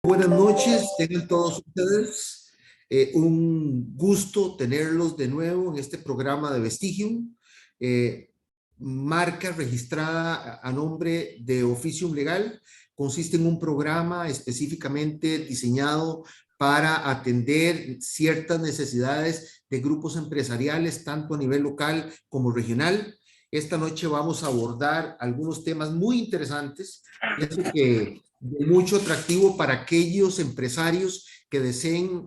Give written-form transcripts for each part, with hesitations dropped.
Buenas noches, tengan todos ustedes. Un gusto tenerlos de nuevo en este programa de Vestigium, marca registrada a nombre de Oficium Legal. Consiste en un programa específicamente diseñado para atender ciertas necesidades de grupos empresariales, tanto a nivel local como regional. Esta noche vamos a abordar algunos temas muy interesantes. Pienso que de mucho atractivo para aquellos empresarios que deseen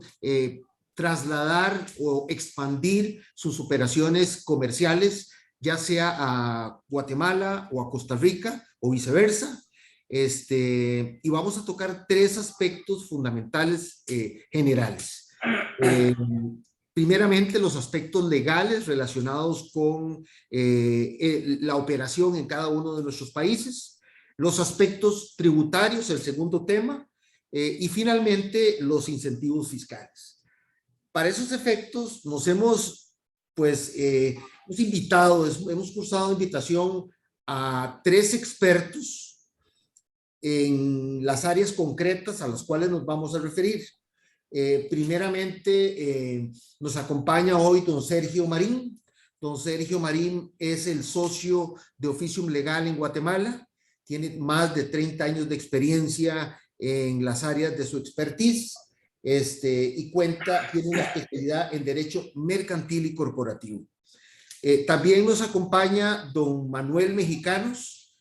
trasladar o expandir sus operaciones comerciales, ya sea a Guatemala o a Costa Rica o viceversa. Y vamos a tocar tres aspectos fundamentales generales. Primeramente, los aspectos legales relacionados con la operación en cada uno de nuestros países, los aspectos tributarios, el segundo tema, y finalmente los incentivos fiscales. Para esos efectos nos hemos, pues, hemos invitado, hemos cursado invitación a tres expertos en las áreas concretas a las cuales nos vamos a referir. Primeramente, nos acompaña hoy don Sergio Marín. Don Sergio Marín es el socio de Oficium Legal en Guatemala. Tiene más de 30 años de experiencia en las áreas de su expertise y tiene una especialidad en Derecho Mercantil y Corporativo. También nos acompaña don Manuel Mexicanos,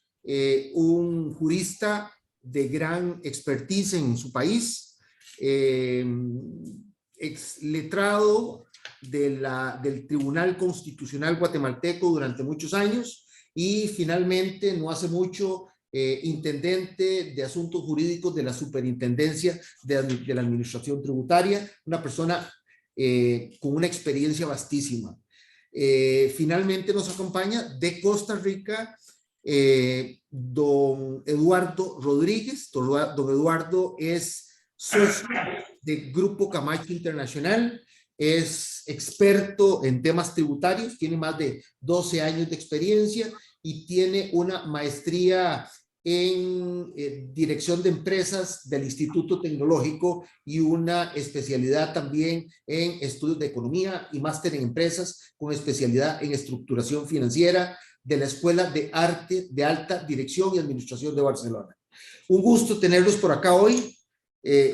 un jurista de gran expertise en su país, ex letrado del Tribunal Constitucional Guatemalteco durante muchos años y finalmente, no hace mucho, intendente de asuntos jurídicos de la Superintendencia de la Administración Tributaria, una persona con una experiencia vastísima. Finalmente nos acompaña de Costa Rica don Eduardo Rodríguez. Don Eduardo es socio del Grupo Camacho Internacional, es experto en temas tributarios, tiene más de 12 años de experiencia y tiene una maestría en dirección de empresas del Instituto Tecnológico y una especialidad también en estudios de economía y máster en empresas con especialidad en estructuración financiera de la Escuela de Arte de Alta Dirección y Administración de Barcelona. Un gusto tenerlos por acá hoy,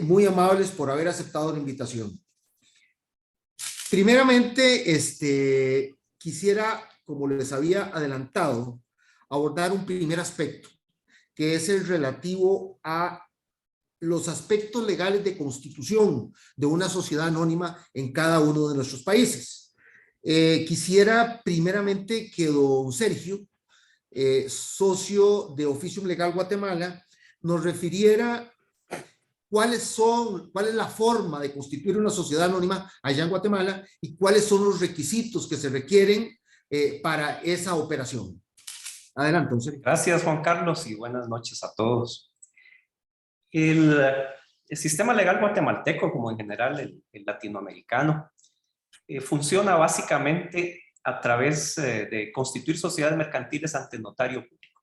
muy amables por haber aceptado la invitación. Primeramente, quisiera, como les había adelantado, abordar un primer aspecto, que es el relativo a los aspectos legales de constitución de una sociedad anónima en cada uno de nuestros países. Quisiera primeramente que don Sergio, socio de Oficium Legal Guatemala, nos refiriera cuál es la forma de constituir una sociedad anónima allá en Guatemala y cuáles son los requisitos que se requieren para esa operación. Adelante, don Sergio. Gracias, Juan Carlos, y buenas noches a todos. El sistema legal guatemalteco, como en general el latinoamericano, funciona básicamente a través de constituir sociedades mercantiles ante notario público.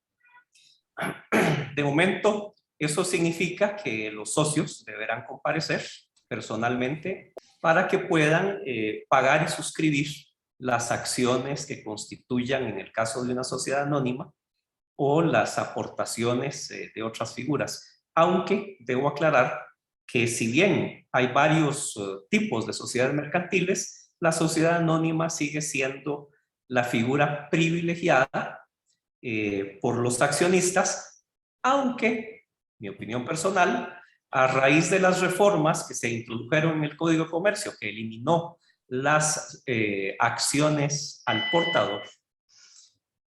De momento, eso significa que los socios deberán comparecer personalmente para que puedan pagar y suscribir las acciones que constituyan, en el caso de una sociedad anónima, o las aportaciones de otras figuras. Aunque debo aclarar que si bien hay varios tipos de sociedades mercantiles, la sociedad anónima sigue siendo la figura privilegiada por los accionistas, aunque, mi opinión personal, a raíz de las reformas que se introdujeron en el Código de Comercio, que eliminó las acciones al portador,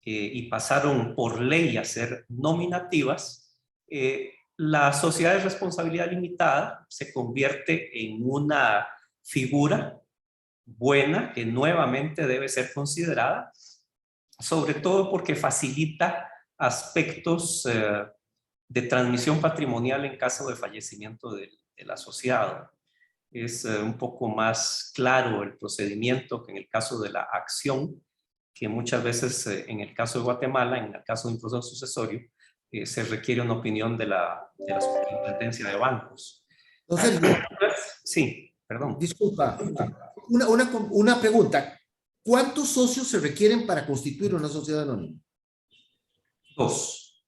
y pasaron por ley a ser nominativas, la sociedad de responsabilidad limitada se convierte en una figura buena que nuevamente debe ser considerada, sobre todo porque facilita aspectos de transmisión patrimonial en caso de fallecimiento del asociado. Es un poco más claro el procedimiento que en el caso de la acción, que muchas veces en el caso de Guatemala, en el caso de un proceso sucesorio, se requiere una opinión de la Superintendencia de Bancos. Entonces, Sí, perdón. disculpa, una pregunta. ¿Cuántos socios se requieren para constituir una sociedad anónima? Dos.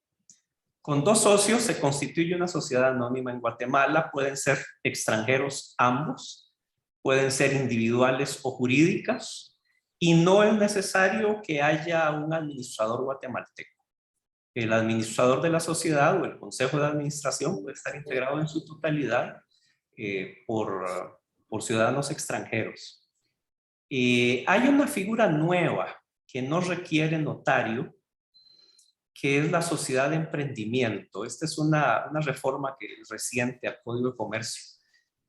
Con dos socios se constituye una sociedad anónima en Guatemala. Pueden ser extranjeros ambos, pueden ser individuales o jurídicas, y no es necesario que haya un administrador guatemalteco. El administrador de la sociedad o el consejo de administración puede estar integrado en su totalidad por ciudadanos extranjeros. Hay una figura nueva que no requiere notario, que es la sociedad de emprendimiento. Esta es una reforma que es reciente al Código de Comercio.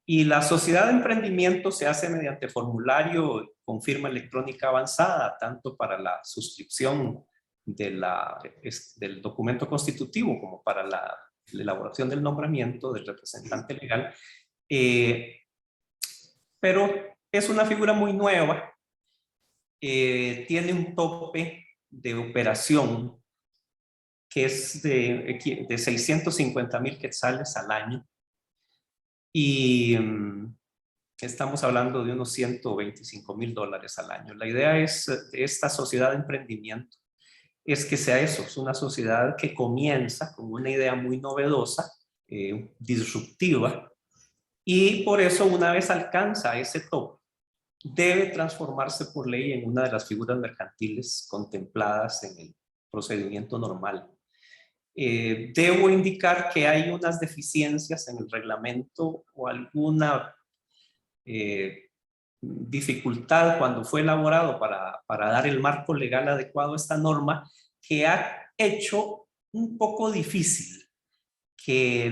Y la sociedad de emprendimiento se hace mediante formulario con firma electrónica avanzada, tanto para la suscripción del documento constitutivo como para la elaboración del nombramiento del representante legal. Pero es una figura muy nueva, tiene un tope de operación que es de 650,000 quetzales al año, y estamos hablando de unos $125,000 al año. La idea de esta sociedad de emprendimiento es que sea eso, es una sociedad que comienza con una idea muy novedosa, disruptiva, y por eso una vez alcanza ese tope, debe transformarse por ley en una de las figuras mercantiles contempladas en el procedimiento normal. Debo indicar que hay unas deficiencias en el reglamento o alguna dificultad cuando fue elaborado para dar el marco legal adecuado a esta norma, que ha hecho un poco difícil que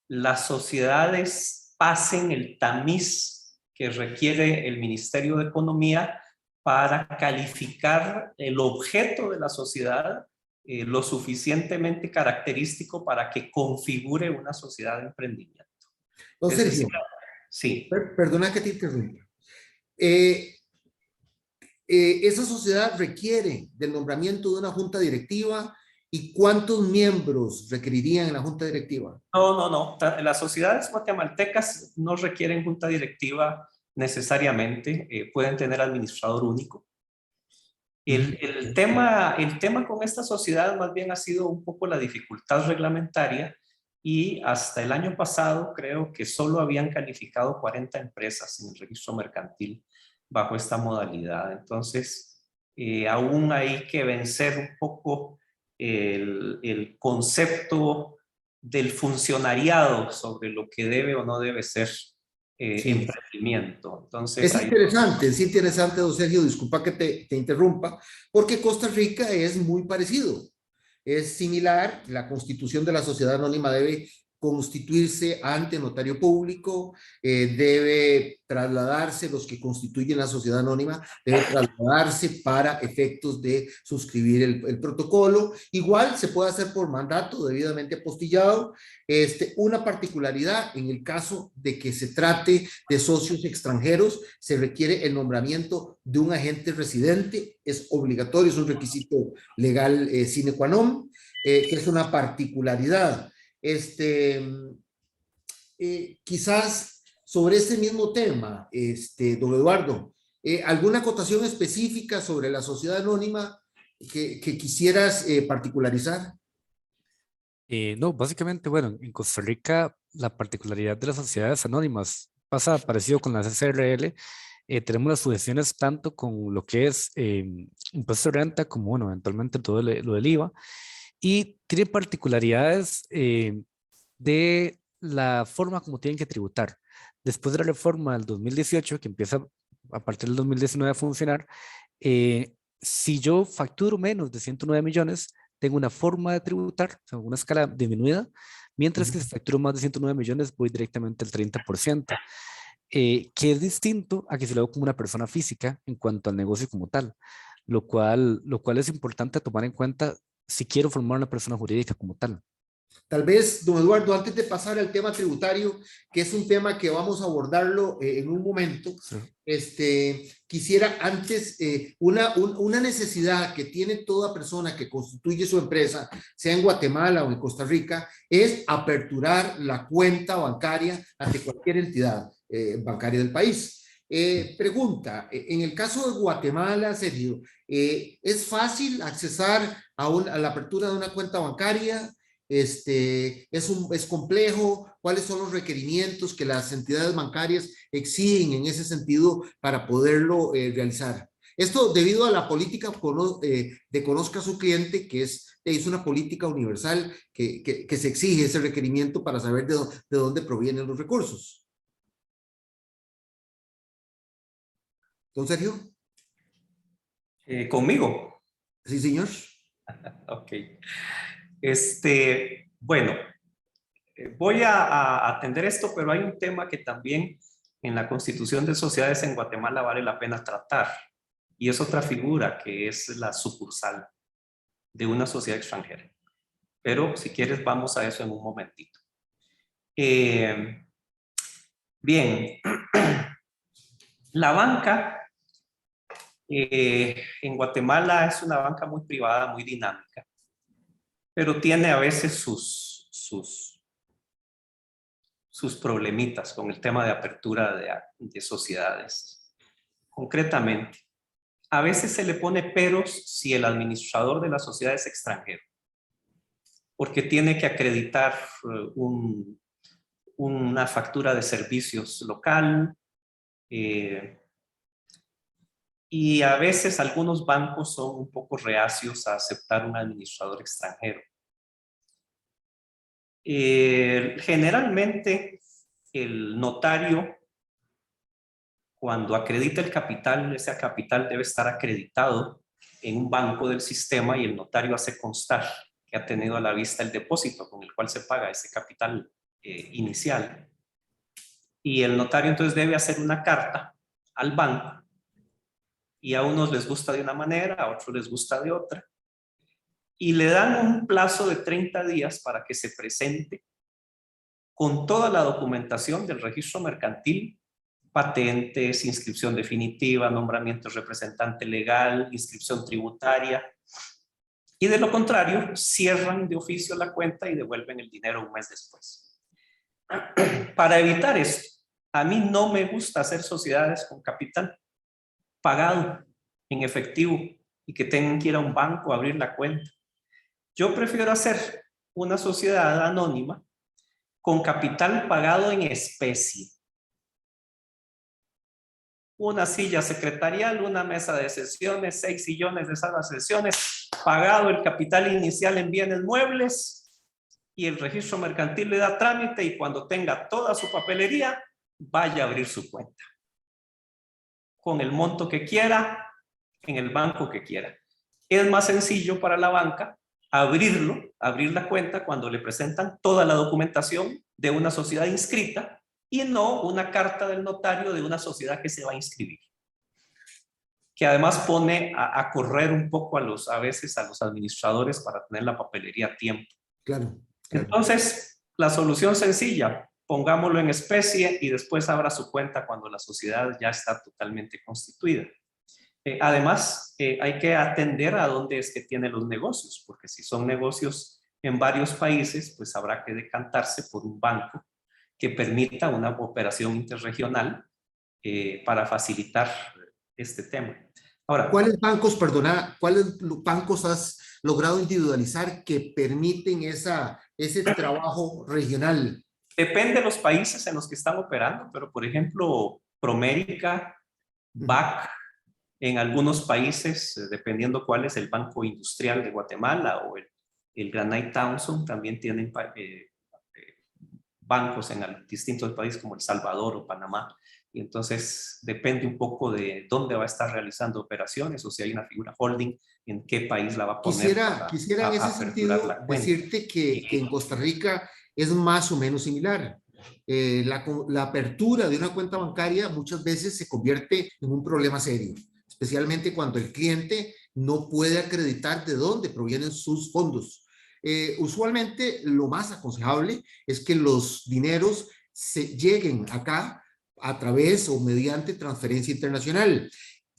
las sociedades pasen el tamiz que requiere el Ministerio de Economía para calificar el objeto de la sociedad lo suficientemente característico para que configure una sociedad de emprendimiento. Don Sergio, decir, sí. Perdona que te interrumpa. Esa sociedad requiere del nombramiento de una junta directiva. ¿Y cuántos miembros requerirían en la junta directiva? No. Las sociedades guatemaltecas no requieren junta directiva necesariamente, pueden tener administrador único. El tema con esta sociedad más bien ha sido un poco la dificultad reglamentaria, y hasta el año pasado creo que solo habían calificado 40 empresas en el registro mercantil bajo esta modalidad. Entonces, aún hay que vencer un poco el concepto del funcionariado sobre lo que debe o no debe ser emprendimiento. Entonces, es interesante, don Sergio, disculpa que te interrumpa, porque Costa Rica es muy parecido. Es similar, la constitución de la sociedad anónima debe constituirse ante notario público, debe trasladarse, los que constituyen la sociedad anónima, debe trasladarse para efectos de suscribir el protocolo. Igual se puede hacer por mandato debidamente apostillado. Una particularidad, en el caso de que se trate de socios extranjeros, se requiere el nombramiento de un agente residente, es obligatorio, es un requisito legal sine qua non, que es una particularidad. Quizás sobre ese mismo tema, don Eduardo, ¿alguna acotación específica sobre la sociedad anónima que quisieras particularizar? No, básicamente, bueno, en Costa Rica la particularidad de las sociedades anónimas pasa parecido con las SRL. Tenemos las sujeciones tanto con lo que es impuesto de renta como, bueno, eventualmente todo lo del IVA, y tiene particularidades de la forma como tienen que tributar. Después de la reforma del 2018, que empieza a partir del 2019 a funcionar, si yo facturo menos de 109 millones, tengo una forma de tributar, o sea, una escala disminuida, mientras que si facturo más de 109 millones, voy directamente al 30%, que es distinto a que si lo hago como una persona física en cuanto al negocio como tal, lo cual es importante tomar en cuenta si quiero formar una persona jurídica como tal. Tal vez, don Eduardo, antes de pasar al tema tributario, que es un tema que vamos a abordarlo en un momento, Sí. quisiera antes una necesidad que tiene toda persona que constituye su empresa, sea en Guatemala o en Costa Rica, es aperturar la cuenta bancaria ante cualquier entidad bancaria del país. Pregunta, en el caso de Guatemala, Sergio, ¿es fácil accesar a la apertura de una cuenta bancaria? Es complejo. ¿Cuáles son los requerimientos que las entidades bancarias exigen en ese sentido para poderlo realizar? Esto debido a la política de conozca a su cliente, que es una política universal que se exige ese requerimiento para saber de dónde provienen los recursos. ¿Don Sergio? ¿Conmigo? Sí, señor. Ok. Bueno, voy a atender esto, pero hay un tema que también en la Constitución de Sociedades en Guatemala vale la pena tratar, y es otra figura que es la sucursal de una sociedad extranjera. Pero si quieres vamos a eso en un momentito. Bien, la banca en Guatemala es una banca muy privada, muy dinámica, pero tiene a veces sus problemitas con el tema de apertura de sociedades. Concretamente, a veces se le pone peros si el administrador de la sociedad es extranjero, porque tiene que acreditar una factura de servicios local, y a veces algunos bancos son un poco reacios a aceptar un administrador extranjero. Generalmente el notario, cuando acredita el capital, ese capital debe estar acreditado en un banco del sistema y el notario hace constar que ha tenido a la vista el depósito con el cual se paga ese capital inicial. Y el notario entonces debe hacer una carta al banco, y a unos les gusta de una manera, a otros les gusta de otra, y le dan un plazo de 30 días para que se presente con toda la documentación del registro mercantil, patentes, inscripción definitiva, nombramiento de representante legal, inscripción tributaria, y de lo contrario cierran de oficio la cuenta y devuelven el dinero un mes después. Para evitar esto, a mí no me gusta hacer sociedades con capital pagado en efectivo y que tengan que ir a un banco a abrir la cuenta. Yo prefiero hacer una sociedad anónima con capital pagado en especie. Una silla secretarial, una mesa de sesiones, 6 sillones de sala de sesiones, pagado el capital inicial en bienes muebles, y el registro mercantil le da trámite, y cuando tenga toda su papelería, vaya a abrir su cuenta con el monto que quiera, en el banco que quiera. Es más sencillo para la banca abrir la cuenta cuando le presentan toda la documentación de una sociedad inscrita y no una carta del notario de una sociedad que se va a inscribir, que además pone a correr un poco a veces a los administradores para tener la papelería a tiempo. Claro. Entonces, la solución sencilla: pongámoslo en especie y después abra su cuenta cuando la sociedad ya está totalmente constituida. Además, hay que atender a dónde es que tiene los negocios, porque si son negocios en varios países, pues habrá que decantarse por un banco que permita una operación interregional para facilitar este tema. Ahora, ¿cuáles bancos has logrado individualizar que permiten ese trabajo regional? depende de los países en los que están operando, pero por ejemplo, Promérica, BAC, en algunos países, dependiendo cuál es el Banco Industrial de Guatemala o el Granite Townsend, también tienen bancos en distintos países como El Salvador o Panamá. Y entonces depende un poco de dónde va a estar realizando operaciones, o si hay una figura holding, en qué país la va a poner. Quisiera en ese sentido decirte que en Costa Rica es más o menos similar. La apertura de una cuenta bancaria muchas veces se convierte en un problema serio, especialmente cuando el cliente no puede acreditar de dónde provienen sus fondos. Usualmente lo más aconsejable es que los dineros lleguen acá a través o mediante transferencia internacional.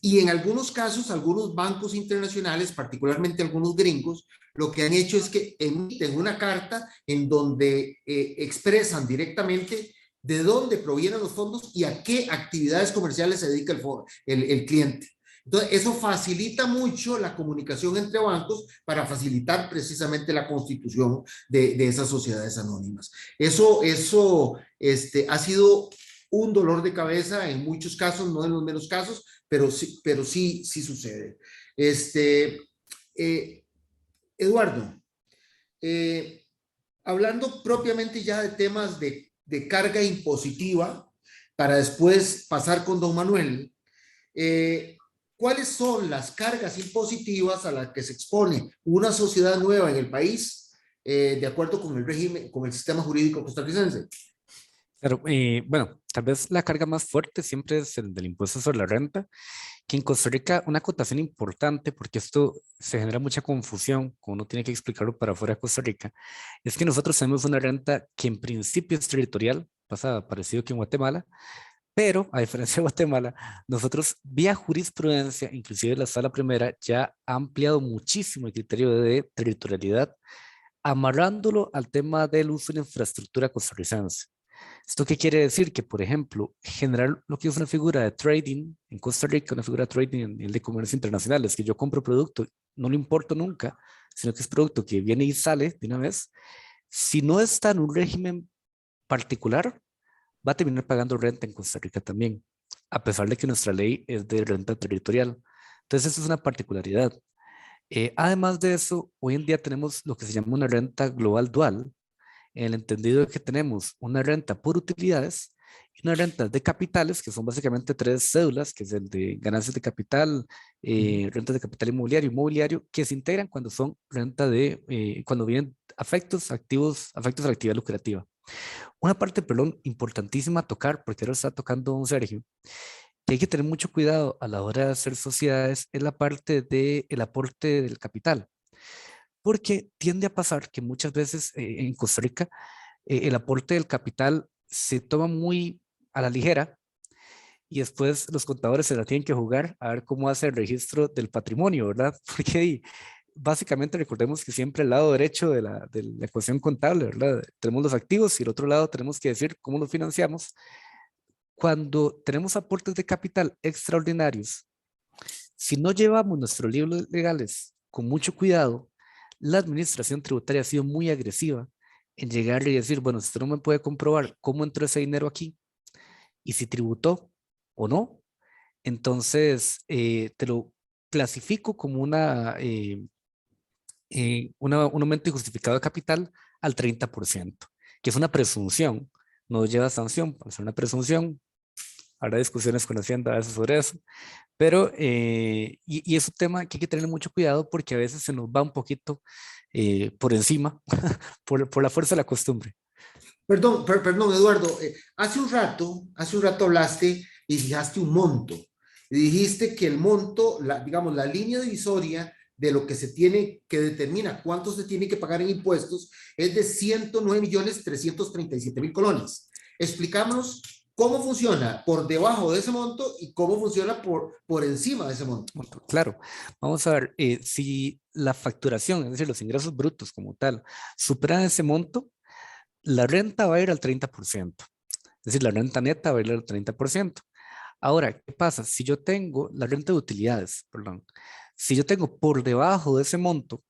Y en algunos casos, algunos bancos internacionales, particularmente algunos gringos, lo que han hecho es que emiten una carta en donde expresan directamente de dónde provienen los fondos y a qué actividades comerciales se dedica el cliente. Entonces, eso facilita mucho la comunicación entre bancos para facilitar precisamente la constitución de esas sociedades anónimas. Eso ha sido un dolor de cabeza en muchos casos, no en los menos casos, pero sí sucede. Eduardo, hablando propiamente ya de temas de carga impositiva, para después pasar con don Manuel, ¿cuáles son las cargas impositivas a las que se expone una sociedad nueva en el país de acuerdo con el régimen, con el sistema jurídico costarricense? Pero, bueno, tal vez la carga más fuerte siempre es el del impuesto sobre la renta, que en Costa Rica una acotación importante, porque esto se genera mucha confusión, como uno tiene que explicarlo para afuera de Costa Rica, es que nosotros tenemos una renta que en principio es territorial, pasa parecido que en Guatemala, pero a diferencia de Guatemala, nosotros vía jurisprudencia, inclusive la sala primera, ya ha ampliado muchísimo el criterio de territorialidad, amarrándolo al tema del uso de la infraestructura costarricense. ¿Esto qué quiere decir? Que, por ejemplo, generar lo que es una figura de trading en Costa Rica, una figura de trading en el de comercio internacional, es que yo compro producto, no le importo nunca, sino que es producto que viene y sale de una vez. Si no está en un régimen particular, va a terminar pagando renta en Costa Rica también, a pesar de que nuestra ley es de renta territorial. Entonces, eso es una particularidad. Además de eso, hoy en día tenemos lo que se llama una renta global dual, en el entendido de que tenemos una renta por utilidades y una renta de capitales, que son básicamente tres cédulas, que es el de ganancias de capital, renta de capital inmobiliario, que se integran cuando son renta cuando vienen afectos a la actividad lucrativa. Una parte, perdón, importantísima a tocar, porque ahora está tocando don Sergio, que hay que tener mucho cuidado a la hora de hacer sociedades, es la parte del aporte del capital, porque tiende a pasar que muchas veces en Costa Rica el aporte del capital se toma muy a la ligera y después los contadores se la tienen que jugar a ver cómo hace el registro del patrimonio, ¿verdad? Porque básicamente recordemos que siempre el lado derecho de la ecuación contable, ¿verdad? Tenemos los activos y el otro lado tenemos que decir cómo los financiamos. Cuando tenemos aportes de capital extraordinarios, si no llevamos nuestros libros legales con mucho cuidado, la administración tributaria ha sido muy agresiva en llegar y decir, bueno, si usted no me puede comprobar cómo entró ese dinero aquí y si tributó o no, entonces te lo clasifico como un aumento injustificado de capital al 30%, que es una presunción, no lleva sanción, para ser una presunción. Habrá discusiones con Hacienda a veces sobre eso, pero y es un tema que hay que tener mucho cuidado porque a veces se nos va un poquito por encima, por la fuerza de la costumbre. Perdón, Eduardo, hace un rato hablaste y fijaste un monto. Y dijiste que el monto, digamos, la línea divisoria de lo que se tiene, que determina cuánto se tiene que pagar en impuestos, es de 109.337.000 colones. Explicámonos cómo funciona por debajo de ese monto y cómo funciona por encima de ese monto. Claro, vamos a ver, si la facturación, es decir, los ingresos brutos como tal, superan ese monto, la renta va a ir al 30%. Es decir, la renta neta va a ir al 30%. Ahora, ¿qué pasa? Si yo tengo la renta de utilidades, perdón, si yo tengo por debajo de ese monto,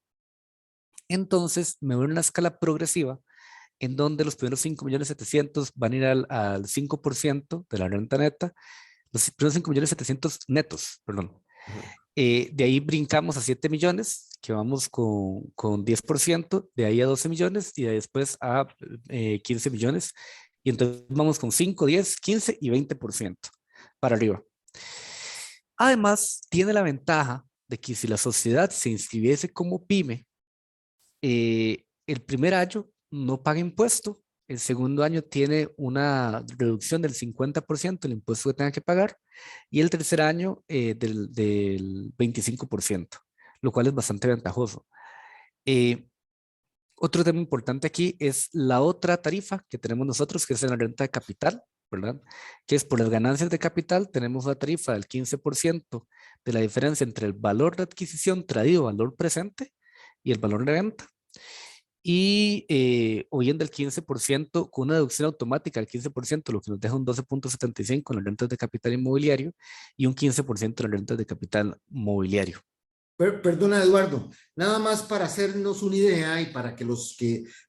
entonces me voy a una escala progresiva en donde los primeros 5.700.000 van a ir al 5% de la renta neta, los primeros 5.700.000 netos, perdón. De ahí brincamos a 7 millones, que vamos con 10%, de ahí a 12 millones y de después a 15 millones. Y entonces vamos con 5, 10, 15 y 20% para arriba. Además, tiene la ventaja de que si la sociedad se inscribiese como pyme, el primer año no paga impuesto, el segundo año tiene una reducción del 50% del impuesto que tenga que pagar y el tercer año del 25%, lo cual es bastante ventajoso. Otro tema importante aquí es la otra tarifa que tenemos nosotros, que es la renta de capital, ¿verdad? Que es por las ganancias de capital, tenemos una tarifa del 15% de la diferencia entre el valor de adquisición traído, valor presente, y el valor de venta. Y hoy en del 15% con una deducción automática del 15%, lo que nos deja un 12.75 en las rentas de capital inmobiliario y un 15% en las rentas de capital mobiliario. Perdona, Eduardo, nada más para hacernos una idea y para que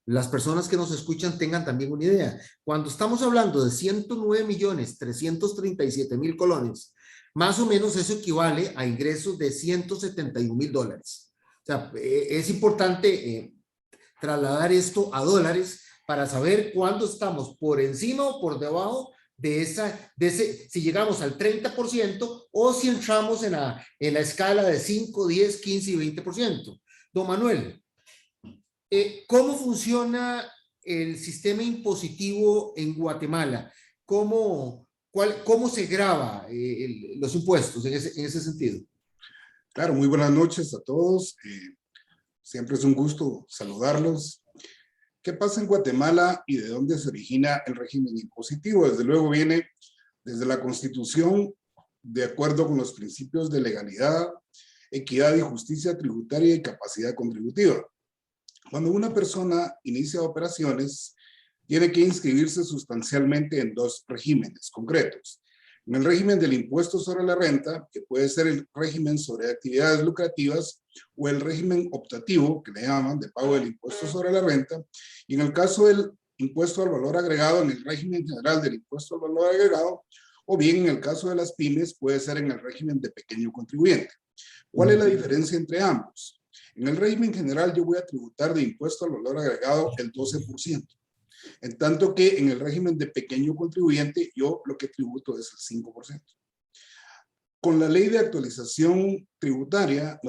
las personas que nos escuchan tengan también una idea. Cuando estamos hablando de 109.337.000 colones, más o menos eso equivale a ingresos de $171,000. O sea, es importante trasladar esto a dólares para saber cuándo estamos por encima o por debajo de ese, si llegamos al 30% o si entramos en la escala de 5, 10, 15 y 20%. Don Manuel, ¿cómo funciona el sistema impositivo en Guatemala? ¿Cómo se grava los impuestos en ese sentido? Claro, muy buenas noches a todos. Siempre es un gusto saludarlos. ¿Qué pasa en Guatemala y de dónde se origina el régimen impositivo? Desde luego viene desde la Constitución, de acuerdo con los principios de legalidad, equidad y justicia tributaria y capacidad contributiva. Cuando una persona inicia operaciones, tiene que inscribirse sustancialmente en dos regímenes concretos. En el régimen del impuesto sobre la renta, que puede ser el régimen sobre actividades lucrativas, o el régimen optativo, que le llaman, de pago del impuesto sobre la renta, y en el caso del impuesto al valor agregado, en el régimen general del impuesto al valor agregado, o bien en el caso de las pymes, puede ser en el régimen de pequeño contribuyente. ¿Cuál es la diferencia entre ambos? En el régimen general yo voy a tributar de impuesto al valor agregado el 12%. En tanto que en el régimen de pequeño contribuyente, yo lo que tributo es el 5%. Con la ley de actualización tributaria,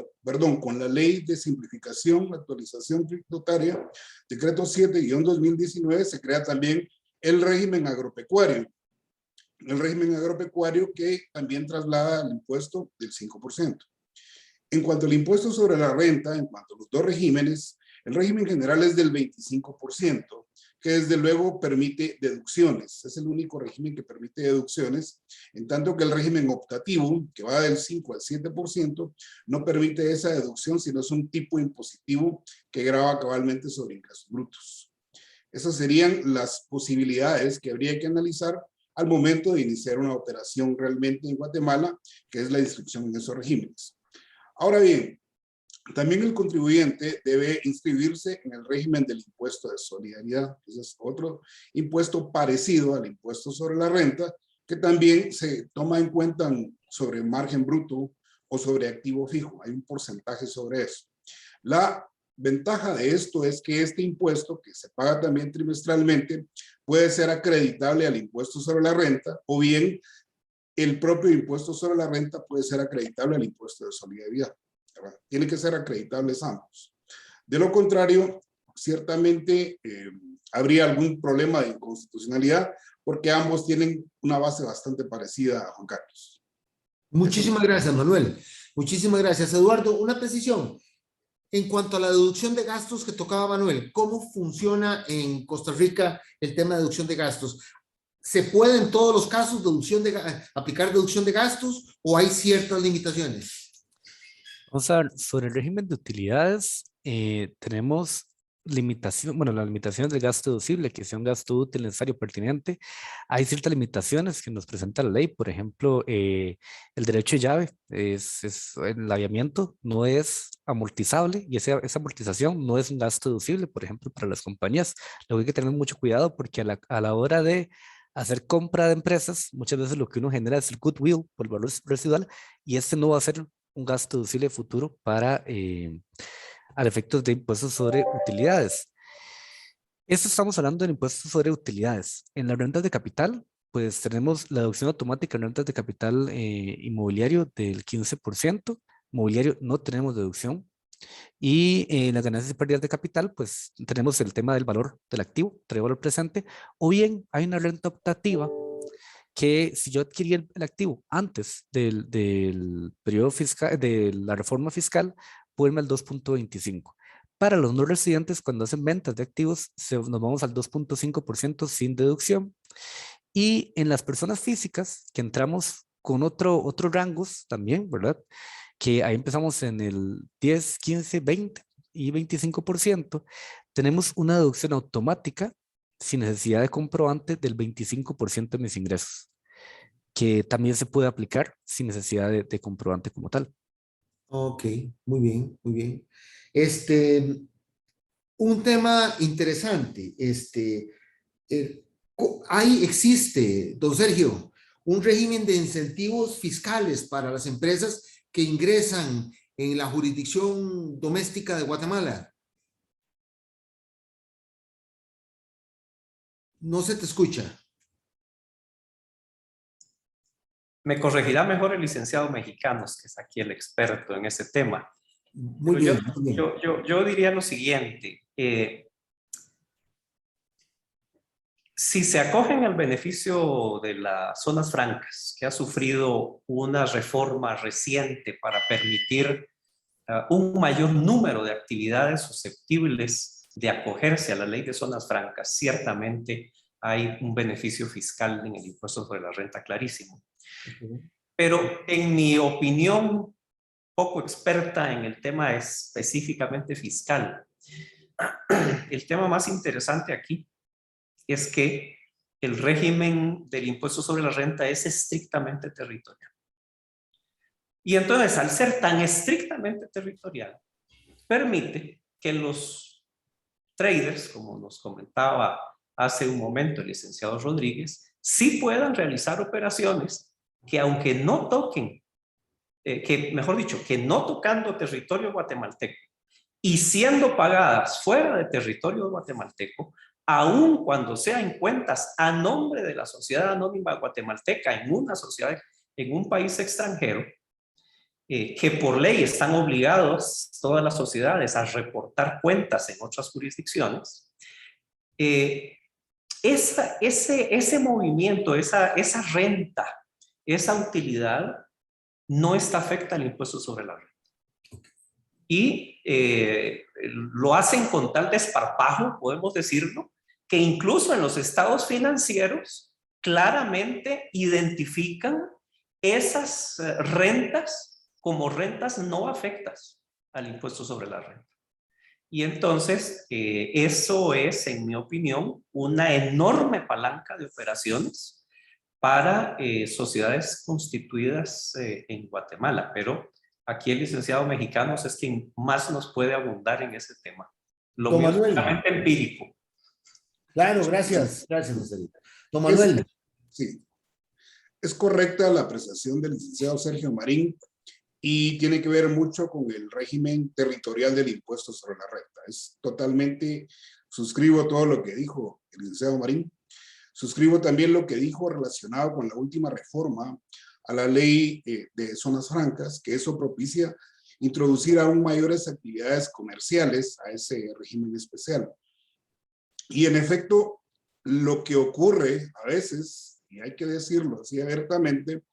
con la ley de simplificación, actualización tributaria, decreto 7-2019, se crea también el régimen agropecuario. El régimen agropecuario que también traslada el impuesto del 5%. En cuanto al impuesto sobre la renta, en cuanto a los dos regímenes, el régimen general es del 25%, que desde luego permite deducciones. Es el único régimen que permite deducciones, en tanto que el régimen optativo, que va del 5 al 7%, no permite esa deducción, sino es un tipo impositivo que grava cabalmente sobre ingresos brutos. Esas serían las posibilidades que habría que analizar al momento de iniciar una operación realmente en Guatemala, que es la inscripción en esos regímenes. Ahora bien, también el contribuyente debe inscribirse en el régimen del impuesto de solidaridad. Ese es otro impuesto parecido al impuesto sobre la renta, que también se toma en cuenta sobre margen bruto o sobre activo fijo. Hay un porcentaje sobre eso. La ventaja de esto es que este impuesto, que se paga también trimestralmente, puede ser acreditable al impuesto sobre la renta, o bien el propio impuesto sobre la renta puede ser acreditable al impuesto de solidaridad. Tiene que ser acreditables ambos. De lo contrario, ciertamente habría algún problema de inconstitucionalidad porque ambos tienen una base bastante parecida a Juan Carlos. Muchísimas gracias, Manuel. Muchísimas gracias. Eduardo, una precisión. En cuanto a la deducción de gastos que tocaba Manuel, ¿cómo funciona en Costa Rica el tema de deducción de gastos? ¿Se puede en todos los casos aplicar deducción de gastos o hay ciertas limitaciones? Vamos a ver, sobre el régimen de utilidades, tenemos limitación, bueno, las limitaciones del gasto deducible, que sea un gasto útil, necesario, pertinente. Hay ciertas limitaciones que nos presenta la ley, por ejemplo, el derecho de llave, el aviamiento no es amortizable y esa amortización no es un gasto deducible, por ejemplo, para las compañías. Lo que hay que tener mucho cuidado porque a la hora de hacer compra de empresas, muchas veces lo que uno genera es el goodwill por el valor residual y este no va a ser un gasto deducible futuro para al efectos de impuestos sobre utilidades. Esto estamos hablando del impuesto sobre utilidades. En las rentas de capital, pues tenemos la deducción automática en rentas de capital inmobiliario del 15%. Mobiliario no tenemos deducción. Y en las ganancias y pérdidas de capital, pues tenemos el tema del valor del activo, del valor presente, o bien hay una renta optativa que si yo adquirí el activo antes del periodo fiscal, de la reforma fiscal, puedo irme al 2.25. Para los no residentes, cuando hacen ventas de activos, nos vamos al 2.5% sin deducción. Y en las personas físicas, que entramos con otros rangos también, ¿verdad? Que ahí empezamos en el 10, 15, 20 y 25%, tenemos una deducción automática sin necesidad de comprobante del 25% de mis ingresos, que también se puede aplicar sin necesidad de comprobante como tal. Ok, muy bien, muy bien. Un tema interesante, existe, don Sergio, un régimen de incentivos fiscales para las empresas que ingresan en la jurisdicción doméstica de Guatemala. No se te escucha. Me corregirá mejor el licenciado Mexicanos, que es aquí el experto en ese tema. Muy Pero bien, muy bien. yo diría lo siguiente. Si se acogen al beneficio de las zonas francas, que ha sufrido una reforma reciente para permitir un mayor número de actividades susceptibles de acogerse a la ley de zonas francas, ciertamente hay un beneficio fiscal en el impuesto sobre la renta clarísimo. Pero en mi opinión, poco experta en el tema específicamente fiscal, el tema más interesante aquí es que el régimen del impuesto sobre la renta es estrictamente territorial. Y entonces, al ser tan estrictamente territorial, permite que los traders, como nos comentaba hace un momento el licenciado Rodríguez, sí puedan realizar operaciones que aunque no toquen, mejor dicho, que no tocando territorio guatemalteco y siendo pagadas fuera de territorio guatemalteco, aun cuando sean cuentas a nombre de la sociedad anónima guatemalteca en una sociedad, en un país extranjero, que por ley están obligados todas las sociedades a reportar cuentas en otras jurisdicciones, ese movimiento, esa renta, esa utilidad no está afecta al impuesto sobre la renta. Y lo hacen con tal desparpajo, podemos decirlo, que incluso en los estados financieros claramente identifican esas rentas como rentas no afectas al impuesto sobre la renta. Y entonces eso es, en mi opinión, una enorme palanca de operaciones para sociedades constituidas en Guatemala, pero aquí el licenciado Mexicanos es quien más nos puede abundar en ese tema. Lo Don mío es Manuel. puramente empírico. Claro, gracias. Gracias, Marcelita. Don Manuel. Sí, es correcta la apreciación del licenciado Sergio Marín y tiene que ver mucho con el régimen territorial del impuesto sobre la renta. Es totalmente, suscribo todo lo que dijo el licenciado Marín. Suscribo también lo que dijo relacionado con la última reforma a la ley de zonas francas, que eso propicia introducir aún mayores actividades comerciales a ese régimen especial. Y en efecto, lo que ocurre a veces, y hay que decirlo así abiertamente,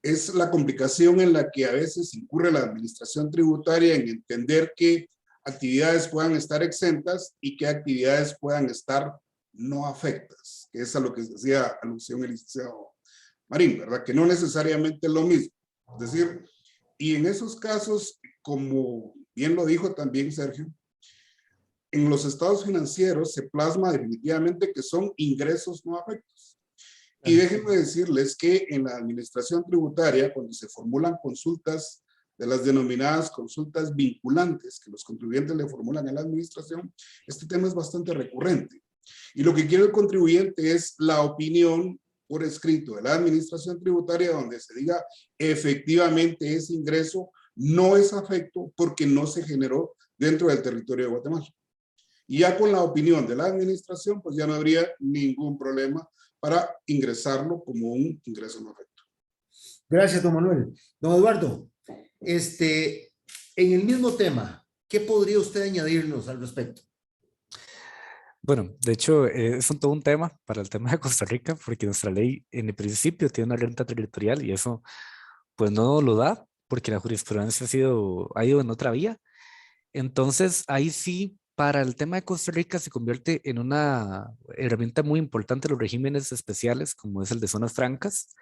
es la complicación en la que a veces incurre la administración tributaria en entender qué actividades puedan estar exentas y qué actividades puedan estar no afectas, que es a lo que decía alusión el licenciado Marín, ¿verdad? Que no necesariamente es lo mismo. Es decir, y en esos casos, como bien lo dijo también Sergio, en los estados financieros se plasma definitivamente que son ingresos no afectos. Y déjenme decirles que en la administración tributaria, cuando se formulan consultas de las denominadas consultas vinculantes que los contribuyentes le formulan a la administración, este tema es bastante recurrente. Y lo que quiere el contribuyente es la opinión por escrito de la administración tributaria donde se diga efectivamente ese ingreso no es afecto porque no se generó dentro del territorio de Guatemala. Y ya con la opinión de la administración, pues ya no habría ningún problema para ingresarlo como un ingreso no afecto. Gracias, don Manuel. Don Eduardo, en el mismo tema, ¿qué podría usted añadirnos al respecto? Bueno, de hecho, es todo un tema para el tema de Costa Rica, porque nuestra ley en el principio tiene una renta territorial y eso pues no lo da, porque la jurisprudencia ha ido en otra vía. Entonces, ahí sí, para el tema de Costa Rica se convierte en una herramienta muy importante los regímenes especiales, como es el de zonas francas,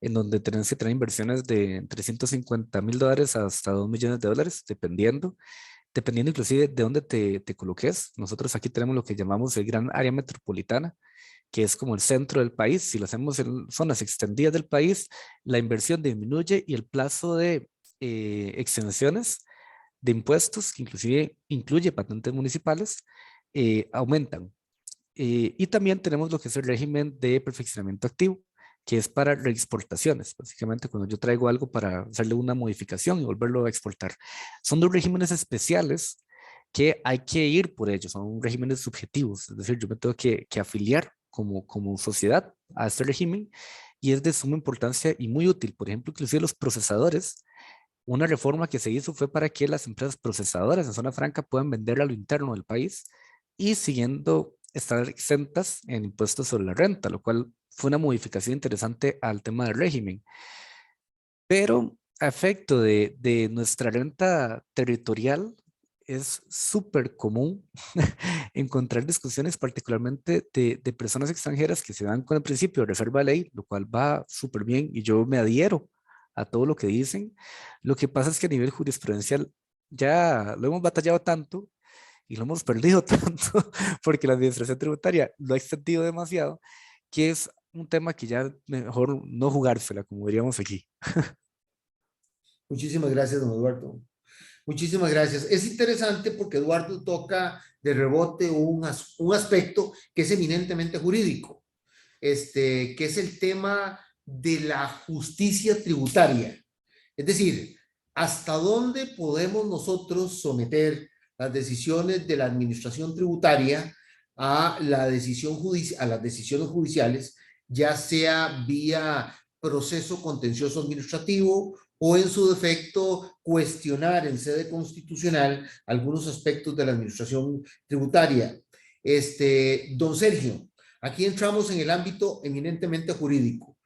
en donde tenés que tener inversiones de $350,000 hasta $2 millones, dependiendo inclusive de dónde te coloques. Nosotros aquí tenemos lo que llamamos el gran área metropolitana, que es como el centro del país. Si lo hacemos en zonas extendidas del país, la inversión disminuye y el plazo de exenciones de impuestos, que inclusive incluye patentes municipales, aumentan. Y también tenemos lo que es el régimen de perfeccionamiento activo, que es para reexportaciones, básicamente cuando yo traigo algo para hacerle una modificación y volverlo a exportar. Son dos regímenes especiales que hay que ir por ellos, son regímenes subjetivos, es decir, yo me tengo que afiliar como sociedad a este régimen y es de suma importancia y muy útil. Por ejemplo, inclusive los procesadores, una reforma que se hizo fue para que las empresas procesadoras en zona franca puedan vender a lo interno del país y siguiendo estar exentas en impuestos sobre la renta, lo cual fue una modificación interesante al tema del régimen. Pero a efecto de nuestra renta territorial, es súper común encontrar discusiones, particularmente de personas extranjeras que se dan con el principio de reserva de ley, lo cual va súper bien y yo me adhiero a todo lo que dicen. Lo que pasa es que a nivel jurisprudencial ya lo hemos batallado tanto y lo hemos perdido tanto porque la administración tributaria lo ha extendido demasiado, que es un tema que ya mejor no jugársela, como diríamos aquí. Muchísimas gracias, don Eduardo. Muchísimas gracias. Es interesante porque Eduardo toca de rebote un aspecto que es eminentemente jurídico, que es el tema de la justicia tributaria. Es decir, ¿hasta dónde podemos nosotros someter las decisiones de la administración tributaria a la decisión a las decisiones judiciales, ya sea vía proceso contencioso administrativo o en su defecto cuestionar en sede constitucional algunos aspectos de la administración tributaria? Don Sergio, aquí entramos en el ámbito eminentemente jurídico.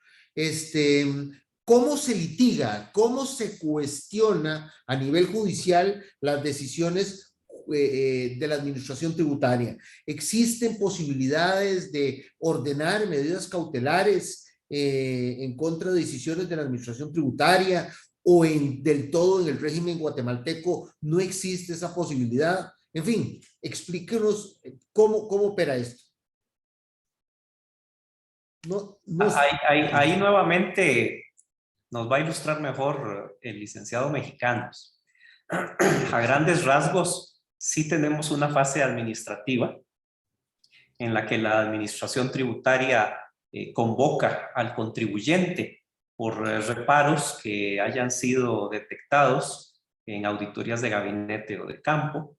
¿Cómo se litiga, cómo se cuestiona a nivel judicial las decisiones de la administración tributaria? ¿Existen posibilidades de ordenar medidas cautelares en contra de decisiones de la administración tributaria o del todo en el régimen guatemalteco no existe esa posibilidad? En fin, explíquenos cómo opera esto. Ahí nuevamente nos va a ilustrar mejor el licenciado Mexicanos. A grandes rasgos, sí tenemos una fase administrativa en la que la administración tributaria convoca al contribuyente por reparos que hayan sido detectados en auditorías de gabinete o de campo,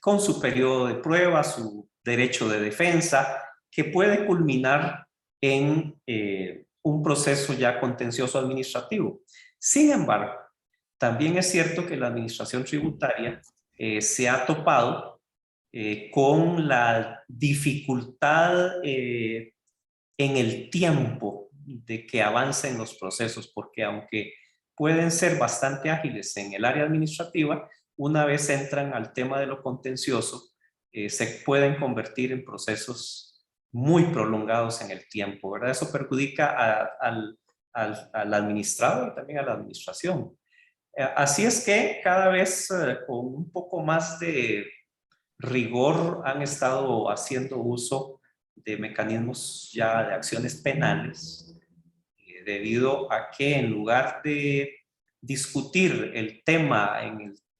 con su periodo de prueba, su derecho de defensa, que puede culminar en un proceso ya contencioso administrativo. Sin embargo, también es cierto que la administración tributaria se ha topado con la dificultad en el tiempo de que avancen los procesos, porque aunque pueden ser bastante ágiles en el área administrativa, una vez entran al tema de lo contencioso, se pueden convertir en procesos muy prolongados en el tiempo, ¿verdad? Eso perjudica al administrado y también a la administración. Así es que cada vez con un poco más de rigor han estado haciendo uso de mecanismos ya de acciones penales, debido a que en lugar de discutir el tema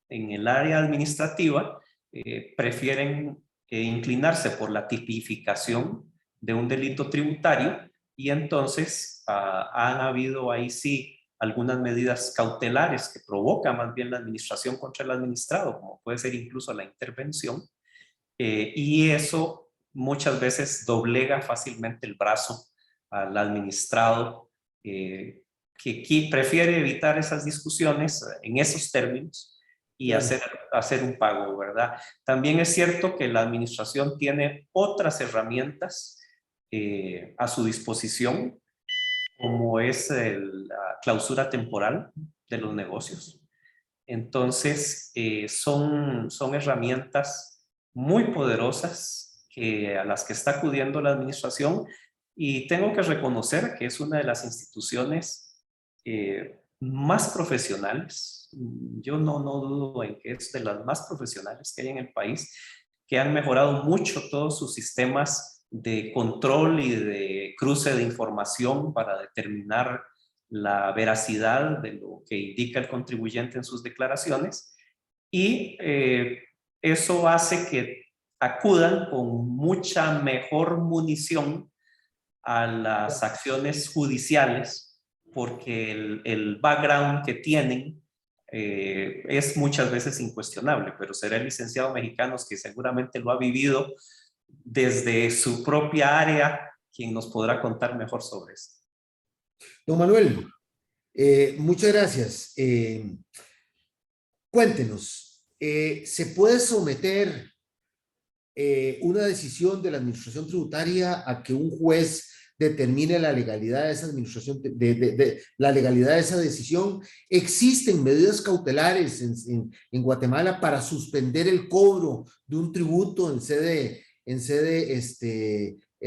en el área administrativa, prefieren inclinarse por la tipificación de un delito tributario y entonces han habido ahí sí algunas medidas cautelares que provoca más bien la administración contra el administrado, como puede ser incluso la intervención, y eso muchas veces doblega fácilmente el brazo al administrado, que prefiere evitar esas discusiones en esos términos y hacer un pago, ¿verdad? También es cierto que la administración tiene otras herramientas a su disposición, como es la clausura temporal de los negocios, Entonces, son herramientas muy poderosas a las que está acudiendo la administración, y tengo que reconocer que es una de las instituciones más profesionales. Yo no dudo en que es de las más profesionales que hay en el país, que han mejorado mucho todos sus sistemas de control y de cruce de información para determinar la veracidad de lo que indica el contribuyente en sus declaraciones, y eso hace que acudan con mucha mejor munición a las acciones judiciales, porque el background que tienen es muchas veces incuestionable, pero será el licenciado Mexicanos, que seguramente lo ha vivido desde su propia área, quien nos podrá contar mejor sobre esto. Don Manuel, muchas gracias. Cuéntenos, ¿se puede someter una decisión de la administración tributaria a que un juez determine la legalidad de esa administración, la legalidad de esa decisión? ¿Existen medidas cautelares en Guatemala para suspender el cobro de un tributo en sede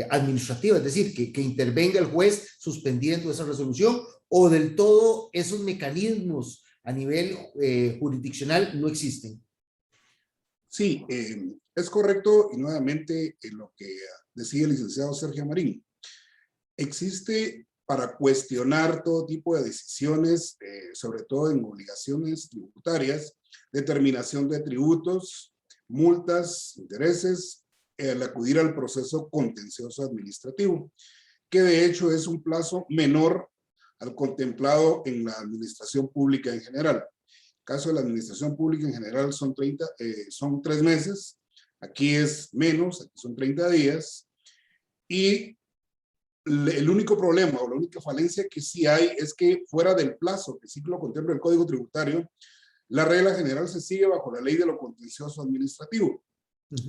administrativa? Es decir, que intervenga el juez suspendiendo esa resolución, o del todo esos mecanismos a nivel jurisdiccional no existen. Sí, es correcto, y nuevamente lo que decía el licenciado Sergio Marín. Existe para cuestionar todo tipo de decisiones, sobre todo en obligaciones tributarias, determinación de tributos, multas, intereses, al acudir al proceso contencioso administrativo, que de hecho es un plazo menor al contemplado en la administración pública en general. En el caso de la administración pública en general son 3 meses, aquí es menos, aquí son 30 días, y el único problema o la única falencia que sí hay es que fuera del plazo que sí lo contempla el Código Tributario, la regla general se sigue bajo la ley de lo contencioso administrativo.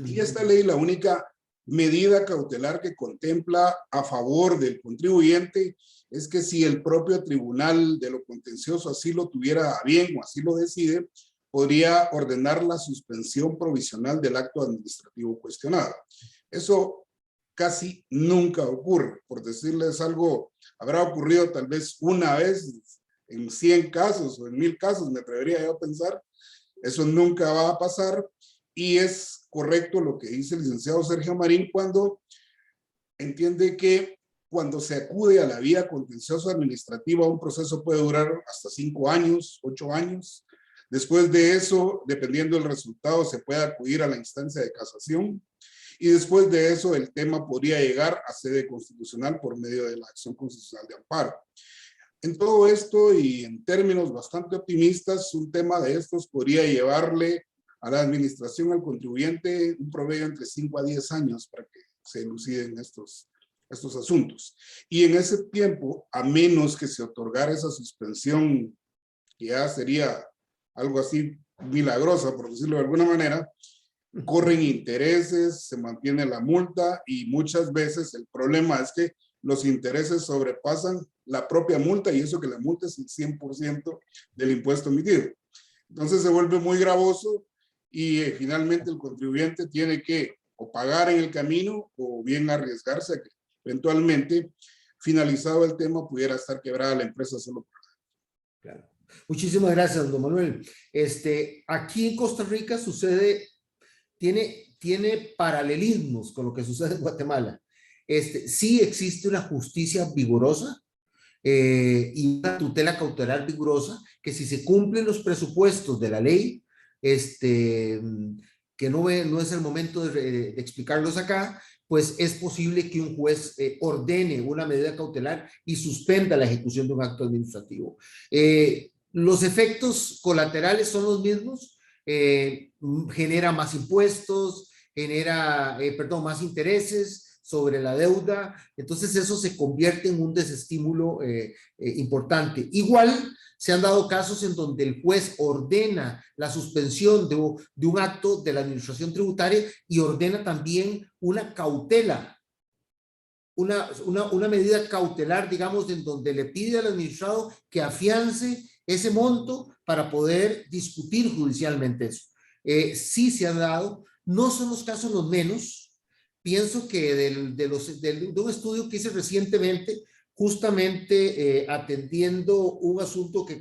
Y esta ley, la única medida cautelar que contempla a favor del contribuyente es que si el propio tribunal de lo contencioso así lo tuviera a bien o así lo decide, podría ordenar la suspensión provisional del acto administrativo cuestionado. Eso casi nunca ocurre. Por decirles algo, habrá ocurrido tal vez una vez en 100 casos o en 1000 casos, me atrevería yo a pensar. Eso nunca va a pasar, y es correcto lo que dice el licenciado Sergio Marín cuando entiende que cuando se acude a la vía contencioso administrativa, un proceso puede durar hasta 5 años, 8 años. Después de eso, dependiendo del resultado, se puede acudir a la instancia de casación. Y después de eso, el tema podría llegar a sede constitucional por medio de la acción constitucional de amparo. En todo esto, y en términos bastante optimistas, un tema de estos podría llevarle a la administración, al contribuyente, un promedio entre 5 a 10 años para que se eluciden estos asuntos. Y en ese tiempo, a menos que se otorgara esa suspensión, que ya sería algo así milagrosa, por decirlo de alguna manera, corren intereses, se mantiene la multa, y muchas veces el problema es que los intereses sobrepasan la propia multa, y eso que la multa es el 100% del impuesto emitido. Entonces se vuelve muy gravoso, y finalmente el contribuyente tiene que o pagar en el camino o bien arriesgarse a que eventualmente, finalizado el tema, pudiera estar quebrada la empresa solo por... Claro. Muchísimas gracias, don Manuel. Aquí en Costa Rica sucede, tiene paralelismos con lo que sucede en Guatemala. Sí existe una justicia vigorosa y una tutela cautelar vigorosa, que si se cumplen los presupuestos de la ley, que no es el momento de explicarlos acá, pues es posible que un juez ordene una medida cautelar y suspenda la ejecución de un acto administrativo. Los efectos colaterales son los mismos, genera más impuestos, genera, más intereses sobre la deuda, entonces eso se convierte en un desestímulo importante. Igual se han dado casos en donde el juez ordena la suspensión de un acto de la administración tributaria y ordena también una cautela, una medida cautelar, digamos, en donde le pide al administrado que afiance ese monto para poder discutir judicialmente eso. Sí se ha dado, no son los casos los menos. Pienso que de un estudio que hice recientemente, justamente atendiendo un asunto que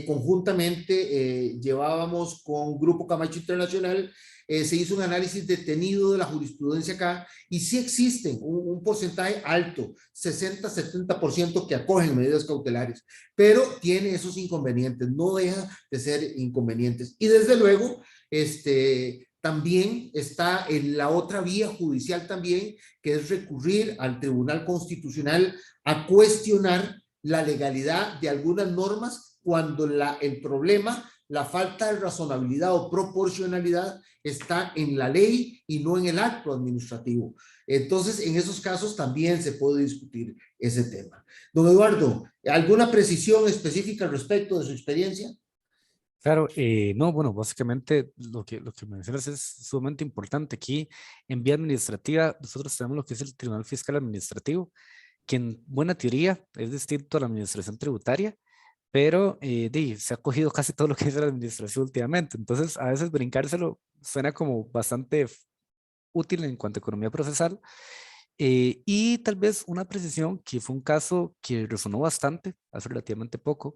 conjuntamente llevábamos con Grupo Camacho Internacional, se hizo un análisis detenido de la jurisprudencia acá y sí existen un porcentaje alto, 60-70% que acogen medidas cautelares, pero tiene esos inconvenientes, no deja de ser inconvenientes. Y desde luego, también está en la otra vía judicial también, que es recurrir al Tribunal Constitucional a cuestionar la legalidad de algunas normas cuando el problema, la falta de razonabilidad o proporcionalidad está en la ley y no en el acto administrativo. Entonces, en esos casos también se puede discutir ese tema. Don Eduardo, ¿alguna precisión específica al respecto de su experiencia? Claro, no, bueno, básicamente lo que mencionas es sumamente importante. Aquí en vía administrativa nosotros tenemos lo que es el Tribunal Fiscal Administrativo, que en buena teoría es distinto a la administración tributaria, pero se ha cogido casi todo lo que es la administración últimamente. Entonces, a veces brincárselo suena como bastante útil en cuanto a economía procesal. Y tal vez una precisión que fue un caso que resonó bastante hace relativamente poco,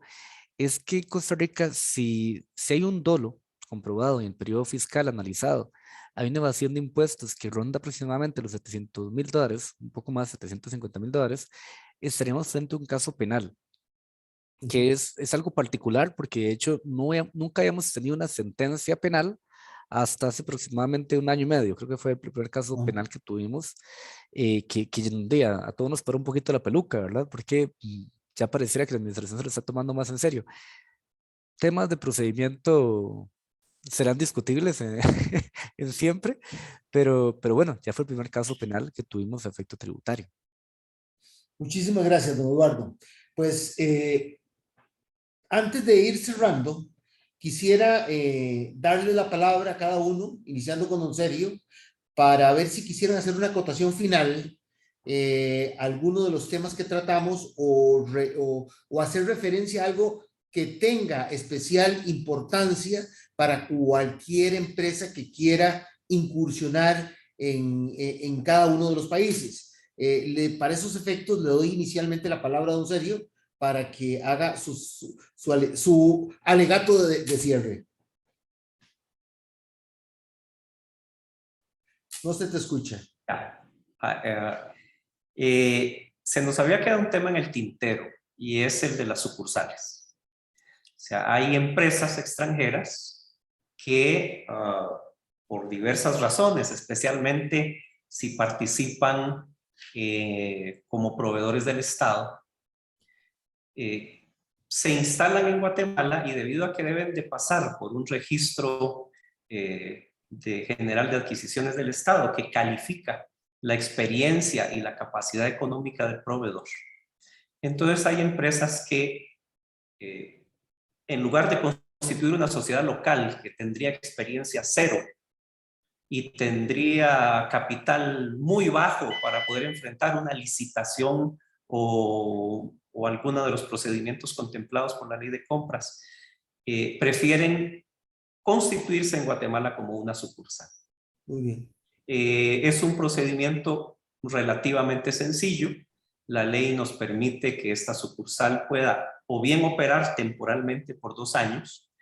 es que Costa Rica, si hay un dolo comprobado en el periodo fiscal analizado, hay una evasión de impuestos que ronda aproximadamente los $700,000, un poco más, $750,000, estaríamos frente a un caso penal, que es algo particular porque de hecho nunca habíamos tenido una sentencia penal hasta hace aproximadamente un año y medio. Creo que fue el primer caso penal que tuvimos, que un día a todos nos paró un poquito la peluca, ¿verdad? Porque ya pareciera que la administración se lo está tomando más en serio. Temas de procedimiento serán discutibles en siempre, pero bueno, ya fue el primer caso penal que tuvimos a efecto tributario. Muchísimas gracias, don Eduardo. Pues antes de ir cerrando, quisiera darle la palabra a cada uno, iniciando con don Sergio, para ver si quisieran hacer una acotación final, alguno de los temas que tratamos o hacer referencia a algo que tenga especial importancia para cualquier empresa que quiera incursionar en cada uno de los países. Para esos efectos, le doy inicialmente la palabra a don Sergio para que haga su alegato de cierre. No se te escucha. Se nos había quedado un tema en el tintero y es el de las sucursales. O sea, hay empresas extranjeras que por diversas razones, especialmente si participan como proveedores del Estado, se instalan en Guatemala y debido a que deben de pasar por un registro general de adquisiciones del Estado que califica la experiencia y la capacidad económica del proveedor. Entonces hay empresas que en lugar de constituir una sociedad local que tendría experiencia cero y tendría capital muy bajo para poder enfrentar una licitación o alguno de los procedimientos contemplados por la ley de compras, prefieren constituirse en Guatemala como una sucursal. Muy bien. Es un procedimiento relativamente sencillo. La ley nos permite que esta sucursal pueda o bien operar temporalmente por 2 años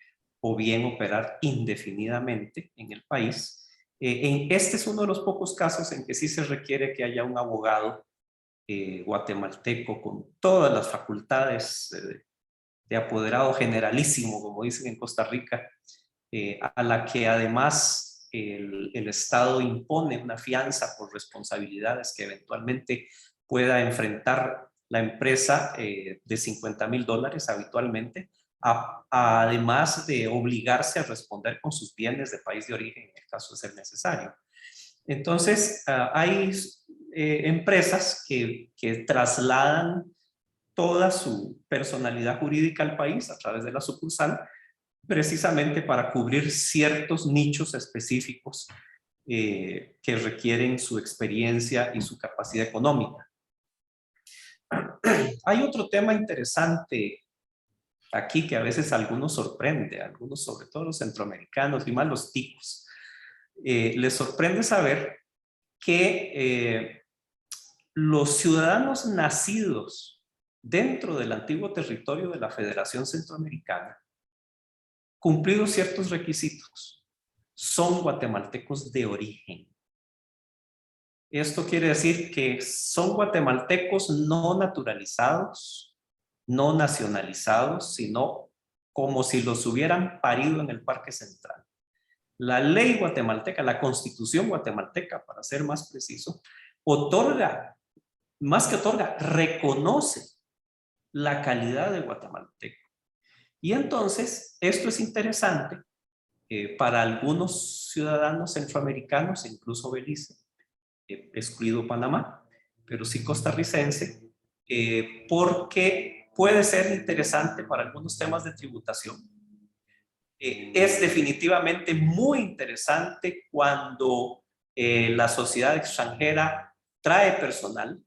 o bien operar indefinidamente en el país. Este es uno de los pocos casos en que sí se requiere que haya un abogado guatemalteco con todas las facultades de apoderado generalísimo, como dicen en Costa Rica, a la que además el Estado impone una fianza por responsabilidades que eventualmente pueda enfrentar la empresa de $50,000 habitualmente, además de obligarse a responder con sus bienes de país de origen en el caso de ser necesario. Entonces, hay empresas que trasladan toda su personalidad jurídica al país a través de la sucursal, precisamente para cubrir ciertos nichos específicos que requieren su experiencia y su capacidad económica. Hay otro tema interesante aquí que a veces a algunos sorprende, a algunos, sobre todo los centroamericanos y más los ticos, les sorprende saber que los ciudadanos nacidos dentro del antiguo territorio de la Federación Centroamericana, cumplidos ciertos requisitos, son guatemaltecos de origen. Esto quiere decir que son guatemaltecos no naturalizados, no nacionalizados, sino como si los hubieran parido en el Parque Central. La ley guatemalteca, la Constitución guatemalteca, para ser más preciso, otorga, más que otorga, reconoce la calidad de guatemalteco. Y entonces, esto es interesante para algunos ciudadanos centroamericanos, incluso Belice, excluido Panamá, pero sí costarricense, porque puede ser interesante para algunos temas de tributación. Es definitivamente muy interesante cuando la sociedad extranjera trae personal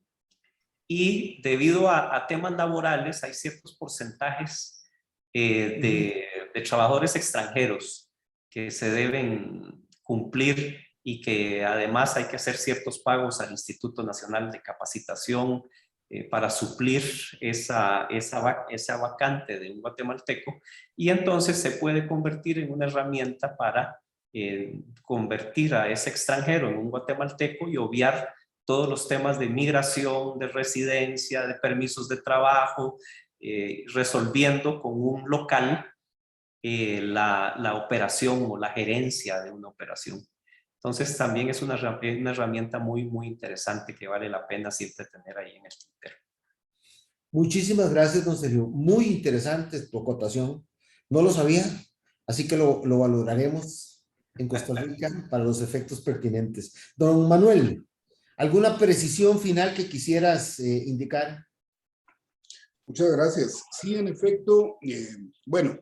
y debido a temas laborales hay ciertos porcentajes de trabajadores extranjeros que se deben cumplir y que además hay que hacer ciertos pagos al Instituto Nacional de Capacitación para suplir esa vacante de un guatemalteco, y entonces se puede convertir en una herramienta para convertir a ese extranjero en un guatemalteco y obviar todos los temas de migración, de residencia, de permisos de trabajo, resolviendo con un local la operación o la gerencia de una operación. Entonces también es una herramienta muy, muy interesante que vale la pena siempre tener ahí en el tintero. Muchísimas gracias, don Sergio. Muy interesante tu acotación. No lo sabía, así que lo valoraremos en Costa Rica para los efectos pertinentes. Don Manuel, ¿alguna precisión final que quisieras indicar? Muchas gracias. Sí, en efecto, bueno,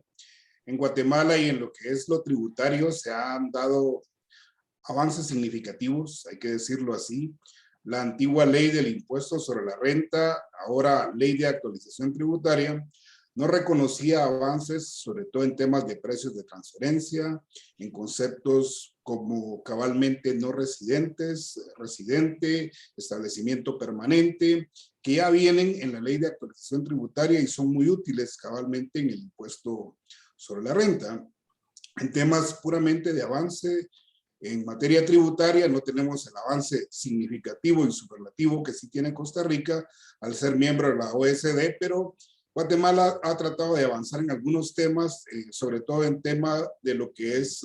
en Guatemala y en lo que es lo tributario se han dado avances significativos, hay que decirlo así. La antigua ley del impuesto sobre la renta, ahora ley de actualización tributaria, no reconocía avances, sobre todo en temas de precios de transferencia, en conceptos como cabalmente no residentes, residente, establecimiento permanente, que ya vienen en la ley de actualización tributaria y son muy útiles cabalmente en el impuesto sobre la renta. En temas puramente de avance, en materia tributaria no tenemos el avance significativo y superlativo que sí tiene Costa Rica al ser miembro de la OECD, pero Guatemala ha tratado de avanzar en algunos temas, sobre todo en tema de lo que es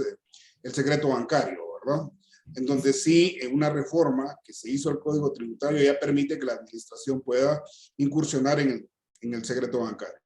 el secreto bancario, ¿verdad? En donde sí, en una reforma que se hizo al Código Tributario ya permite que la administración pueda incursionar en el secreto bancario.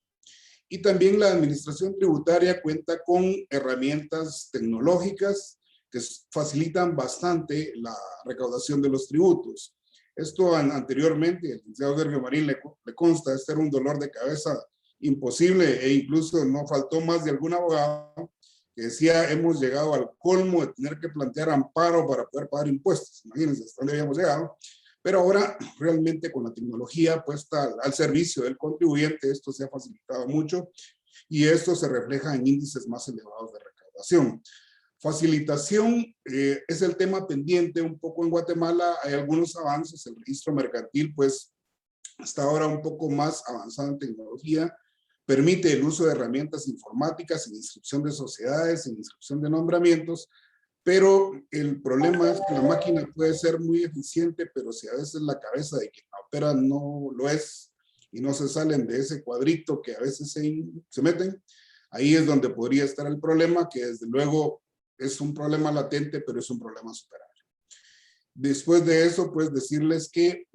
Y también la administración tributaria cuenta con herramientas tecnológicas que facilitan bastante la recaudación de los tributos. Esto anteriormente, el licenciado Sergio Marín le consta, este era un dolor de cabeza imposible e incluso no faltó más de algún abogado que decía hemos llegado al colmo de tener que plantear amparo para poder pagar impuestos. Imagínense hasta dónde habíamos llegado. Pero ahora realmente con la tecnología puesta al servicio del contribuyente, esto se ha facilitado mucho y esto se refleja en índices más elevados de recaudación. Facilitación es el tema pendiente un poco en Guatemala. Hay algunos avances. El registro mercantil pues está ahora un poco más avanzado en tecnología. Permite el uso de herramientas informáticas en inscripción de sociedades, en inscripción de nombramientos, pero el problema es que la máquina puede ser muy eficiente, pero si a veces la cabeza de quien la opera no lo es y no se salen de ese cuadrito que a veces se meten, ahí es donde podría estar el problema, que desde luego es un problema latente, pero es un problema superable. Después de eso, pues decirles que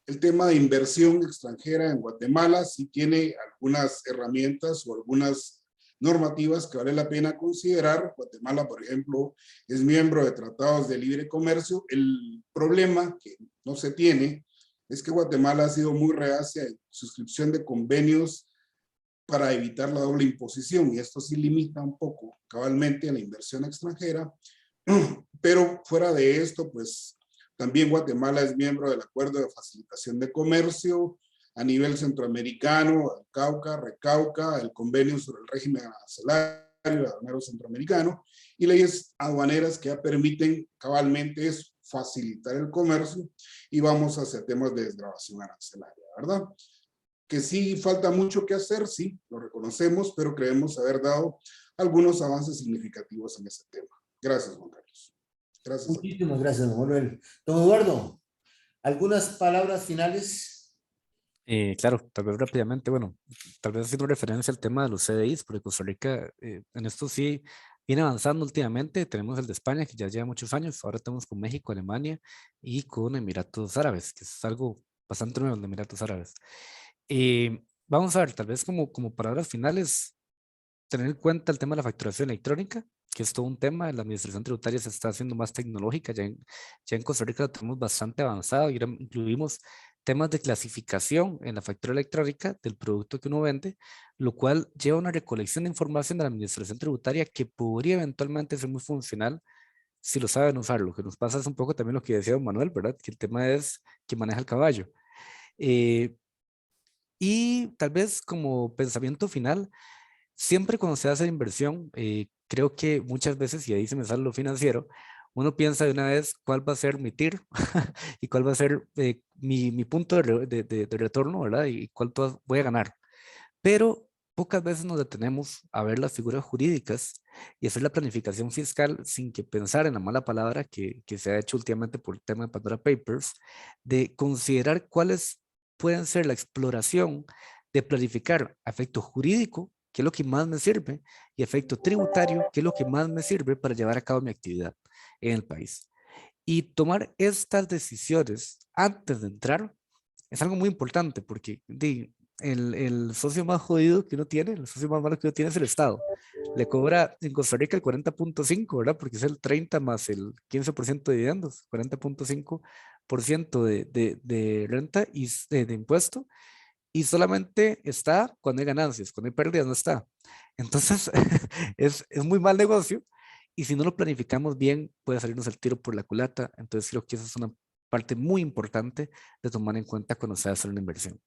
el tema de inversión extranjera en Guatemala sí tiene algunas herramientas o algunas normativas que vale la pena considerar. Guatemala, por ejemplo, es miembro de tratados de libre comercio. El problema que no se tiene es que Guatemala ha sido muy reacia en suscripción de convenios para evitar la doble imposición, y esto sí limita un poco cabalmente a la inversión extranjera. Pero fuera de esto, pues también Guatemala es miembro del Acuerdo de Facilitación de Comercio, a nivel centroamericano, Cauca, Recauca, el convenio sobre el régimen arancelario aduanero centroamericano y leyes aduaneras que ya permiten cabalmente eso, facilitar el comercio, y vamos hacia temas de desgravación arancelaria, ¿verdad? Que sí falta mucho que hacer, sí, lo reconocemos, pero creemos haber dado algunos avances significativos en ese tema. Gracias, Juan Carlos. Gracias. Muchísimas gracias, don Manuel. Don Eduardo, ¿algunas palabras finales? Claro, tal vez rápidamente, bueno, tal vez haciendo referencia al tema de los CDIs, porque Costa Rica en esto sí viene avanzando últimamente. Tenemos el de España, que ya lleva muchos años, ahora estamos con México, Alemania y con Emiratos Árabes, que es algo bastante nuevo, el de Emiratos Árabes. Vamos a ver, tal vez como palabras finales, tener en cuenta el tema de la facturación electrónica, que es todo un tema. La administración tributaria se está haciendo más tecnológica. Ya en Costa Rica lo tenemos bastante avanzado y ahora incluimos temas de clasificación en la factura electrónica del producto que uno vende, lo cual lleva una recolección de información de la administración tributaria que podría eventualmente ser muy funcional si lo saben usar. Lo que nos pasa es un poco también lo que decía don Manuel, ¿verdad? Que el tema es que maneja el caballo. Y tal vez como pensamiento final, siempre cuando se hace inversión, creo que muchas veces, y ahí se me sale lo financiero, uno piensa de una vez cuál va a ser mi TIR y cuál va a ser mi punto de retorno, ¿verdad? Y cuál voy a ganar. Pero pocas veces nos detenemos a ver las figuras jurídicas y hacer la planificación fiscal sin que pensar en la mala palabra que se ha hecho últimamente por el tema de Pandora Papers, de considerar cuáles pueden ser la exploración de planificar a efecto jurídico, que es lo que más me sirve, y efecto tributario, que es lo que más me sirve para llevar a cabo mi actividad en el país. Y tomar estas decisiones antes de entrar es algo muy importante porque el socio más jodido que uno tiene, el socio más malo que uno tiene es el Estado. Le cobra en Costa Rica el 40.5, ¿verdad? Porque es el 30 más el 15% de dividendos, 40.5% de renta y de impuesto, y solamente está cuando hay ganancias, cuando hay pérdidas no está. Entonces, es muy mal negocio, y si no lo planificamos bien, puede salirnos el tiro por la culata. Entonces, creo que esa es una parte muy importante de tomar en cuenta cuando se hace una inversión.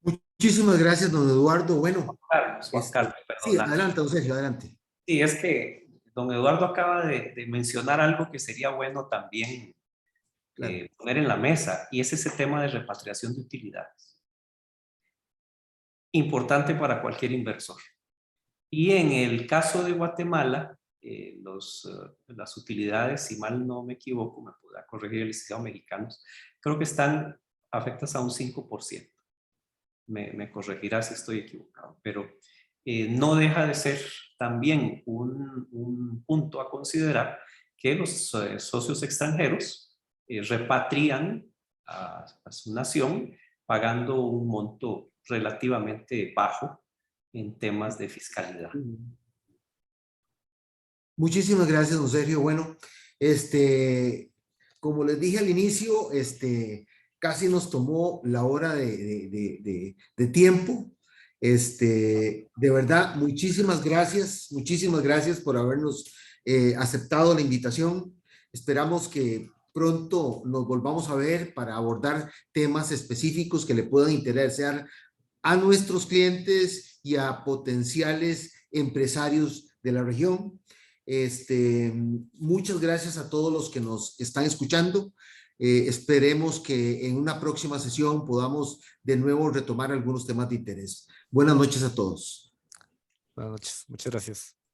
Muchísimas gracias, don Eduardo. Bueno, Juan Carlos, sí, perdona. adelante, don Sergio, adelante. Sí, es que don Eduardo acaba de mencionar algo que sería bueno también Claro. poner en la mesa, y es ese tema de repatriación de utilidades. Importante para cualquier inversor. Y en el caso de Guatemala, las utilidades, si mal no me equivoco, me podrá corregir el licenciado Mexicanos, creo que están afectas a un 5%. Me corregirá si estoy equivocado, pero no deja de ser también un punto a considerar que los socios extranjeros repatrian a su nación pagando un monto relativamente bajo en temas de fiscalidad. Muchísimas gracias, don Sergio. Bueno, como les dije al inicio, casi nos tomó la hora de tiempo. De verdad, muchísimas gracias por habernos aceptado la invitación. Esperamos que pronto nos volvamos a ver para abordar temas específicos que le puedan interesar a nuestros clientes y a potenciales empresarios de la región. Muchas gracias a todos los que nos están escuchando. Esperemos que en una próxima sesión podamos de nuevo retomar algunos temas de interés. Buenas noches a todos. Buenas noches, muchas gracias.